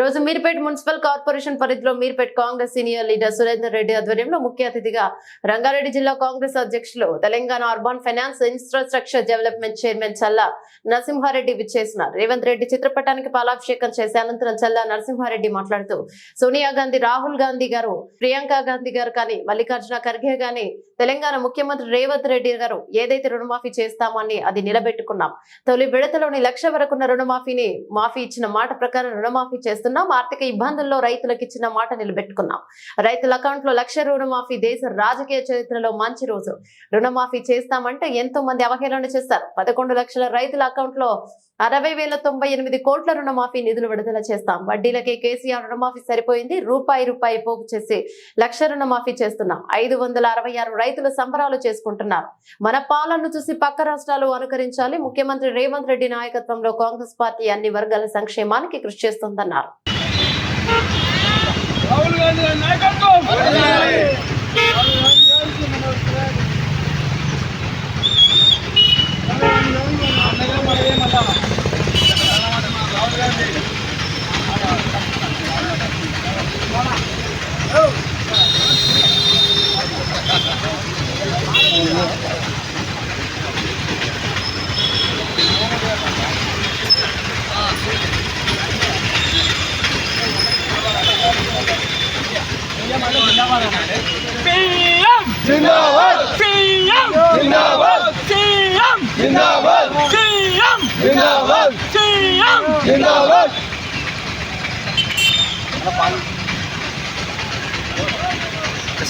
రోజు Meerpet municipal corporation పరిధిలో Meerpet Congress senior leader Surender Reddy ఆధ్వర్యంలో ముఖ్య అతిథిగా రంగారెడ్డి జిల్లా కాంగ్రెస్ అధ్యక్షులు Telangana urban finance infrastructure development chairman Challa Narasimhareddy విచ్చేసినారు. రేవంత్ రెడ్డి చిత్రపటానికి పాలాభిషేకం చేసే అనంతరం చల్లా నరసింహారెడ్డి మాట్లాడుతూ సోనియా గాంధీ, రాహుల్ గాంధీ గారు, ప్రియాంక గాంధీ గారు కానీ, మల్లికార్జున ఖర్గే గాని తెలంగాణ ముఖ్యమంత్రి రేవంత్ రెడ్డి గారు ఏదైతే రుణమాఫీ చేస్తామని అది నిలబెట్టుకున్నాం. తొలి విడతలోని 1,00,000 వరకున్న రుణమాఫీని మాఫీ ఇచ్చిన మాట ప్రకారం రుణమాఫీ చేస్తున్నాం. ఆర్థిక ఇబ్బందుల్లో రైతులకు ఇచ్చిన మాట నిలబెట్టుకున్నాం. రైతుల అకౌంట్ లో 1,00,000 రుణమాఫీ దేశ రాజకీయ చరిత్రలో మంచి రోజు. రుణమాఫీ చేస్తామంటే ఎంతో మంది అవహేళన చేస్తారు. 11 లక్షల రైతుల అకౌంట్ లో 60,098 కోట్ల రుణమాఫీ నిధులు విడుదల చేస్తాం. వడ్డీలకే కేసీఆర్ రుణమాఫీ సరిపోయింది. రూపాయి పోగు చేసి 1,00,000 రుణమాఫీ చేస్తున్నాం. 566 రైతులు సంబరాలు చేసుకుంటున్నారు. మన పాలనను చూసి పక్క రాష్ట్రాలు అనుకరించాలి. ముఖ్యమంత్రి రేవంత్ రెడ్డి నాయకత్వంలో కాంగ్రెస్ పార్టీ అన్ని వర్గాల సంక్షేమానికి కృషి చేస్తుందన్నారు.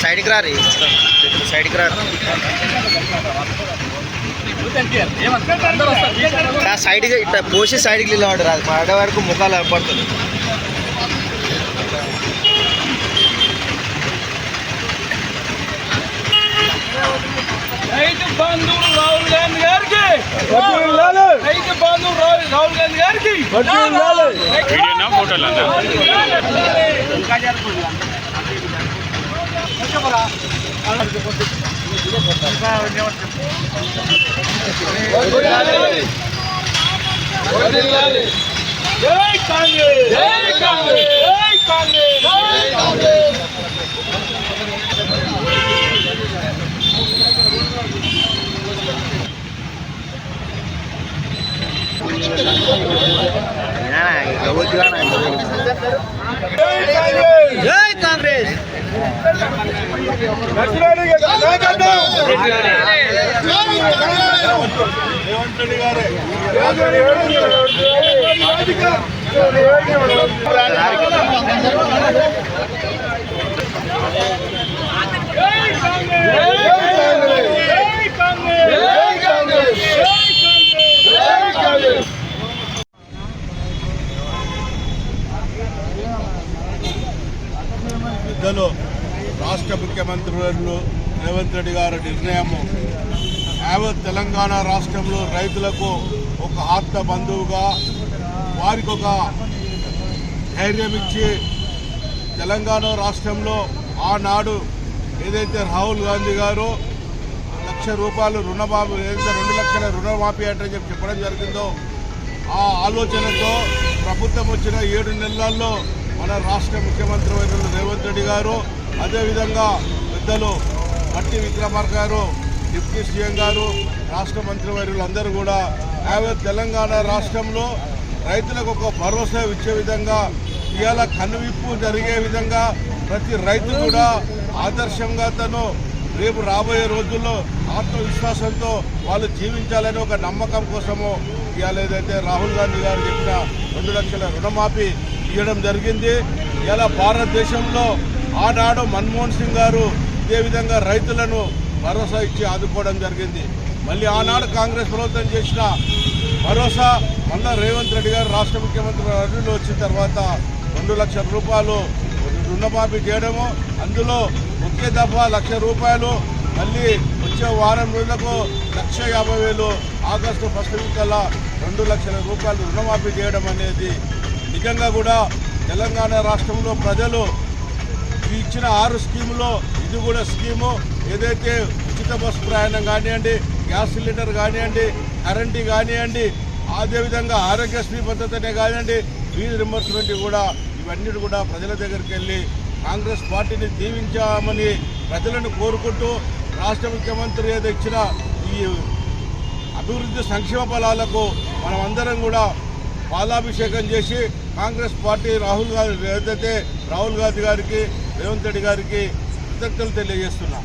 సైడ్ కి రారి సైడ్ కి రారు సైడ్ ఇట్లా పోసి సైడ్ కి నిలబడి రాదు పడ వరకు ముఖాలు ఏర్పడుతుంది. రైతు బంధువులు రాహుల్ గాంధీ గారికి, రైతు బంధువులు రాహుల్ గాంధీ గారికి జై కాంగ్రెస్, జై కాంగ్రెస్, జై కాంగ్రెస్, జై కాంగ్రెస్. జై కాంగ్రెస్. పెద్దలు రాష్ట్ర ముఖ్యమంత్రి రేవంత్ రెడ్డి గారి నిర్ణయము యావత్ తెలంగాణ రాష్ట్రంలో రైతులకు ఒక ఆత్మ బంధువుగా వారికి ఒక ధైర్యం ఇచ్చి తెలంగాణ రాష్ట్రంలో ఆనాడు ఏదైతే రాహుల్ గాంధీ గారు 1,00,000 రూపాయలు రుణమాఫీ, ఏదైతే 2 లక్షల రుణమాఫీ అంటే చెప్పడం జరిగిందో ఆ ఆలోచనతో ప్రభుత్వం వచ్చిన 7 నెలల్లో మన రాష్ట్ర ముఖ్యమంత్రి వర్యులు రేవంత్ రెడ్డి గారు, అదేవిధంగా పెద్దలు మట్టి విక్రమార్క గారు, డిప్యూటీ సీఎం గారు, రాష్ట్ర మంత్రి వర్యులు అందరూ కూడా యావత్ తెలంగాణ రాష్ట్రంలో రైతులకు ఒక భరోసా ఇచ్చే విధంగా, ఇవాళ కనువిప్పు జరిగే విధంగా ప్రతి రైతు కూడా ఆదర్శంగా తను రేపు రాబోయే రోజుల్లో ఆత్మవిశ్వాసంతో వాళ్ళు జీవించాలని ఒక నమ్మకం కోసము ఇవాళ ఏదైతే రాహుల్ గాంధీ గారు చెప్పిన 2 లక్షల రుణమాఫీ ఇవ్వడం జరిగింది. ఇలా భారతదేశంలో ఆనాడు మన్మోహన్ సింగ్ గారు ఇదే విధంగా రైతులను భరోసా ఇచ్చి ఆదుకోవడం జరిగింది. మళ్ళీ ఆనాడు కాంగ్రెస్ ప్రభుత్వం చేసిన భరోసా మళ్ళా రేవంత్ రెడ్డి గారు రాష్ట్ర ముఖ్యమంత్రి అడ్డులో వచ్చిన తర్వాత 2 లక్షల రూపాయలు రుణమాఫీ చేయడము, అందులో ఒకే దఫా 1,00,000 రూపాయలు, మళ్ళీ వచ్చే వారం రోజులకు 1,50,000 ఆగస్టు 1st వీక్ కల్లా 2 లక్షల రూపాయలు రుణమాఫీ చేయడం అనేది నిజంగా కూడా తెలంగాణ రాష్ట్రంలో ప్రజలు ఇచ్చిన 6 స్కీములో ఇది కూడా స్కీము. ఏదైతే ఉచిత బస్సు ప్రయాణం కానివ్వండి, గ్యాస్ సిలిండర్ కానివ్వండి, కరెంటు కానివ్వండి, అదేవిధంగా ఆరోగ్యశ్రీ పద్ధతినే కానివ్వండి, ఫీజు రింబర్స్మెంట్ కూడా ఇవన్నీ కూడా ప్రజల దగ్గరికి వెళ్ళి కాంగ్రెస్ పార్టీని దీవించామని ప్రజలను కోరుకుంటూ రాష్ట్ర ముఖ్యమంత్రి ఏదో ఇచ్చిన ఈ అభివృద్ధి సంక్షేమ ఫలాలకు మనమందరం కూడా పాలాభిషేకం చేసి కాంగ్రెస్ పార్టీ రాహుల్ గాంధీ గారికి రేవంత్ రెడ్డి గారికి కృతజ్ఞతలు తెలియజేస్తున్నాం.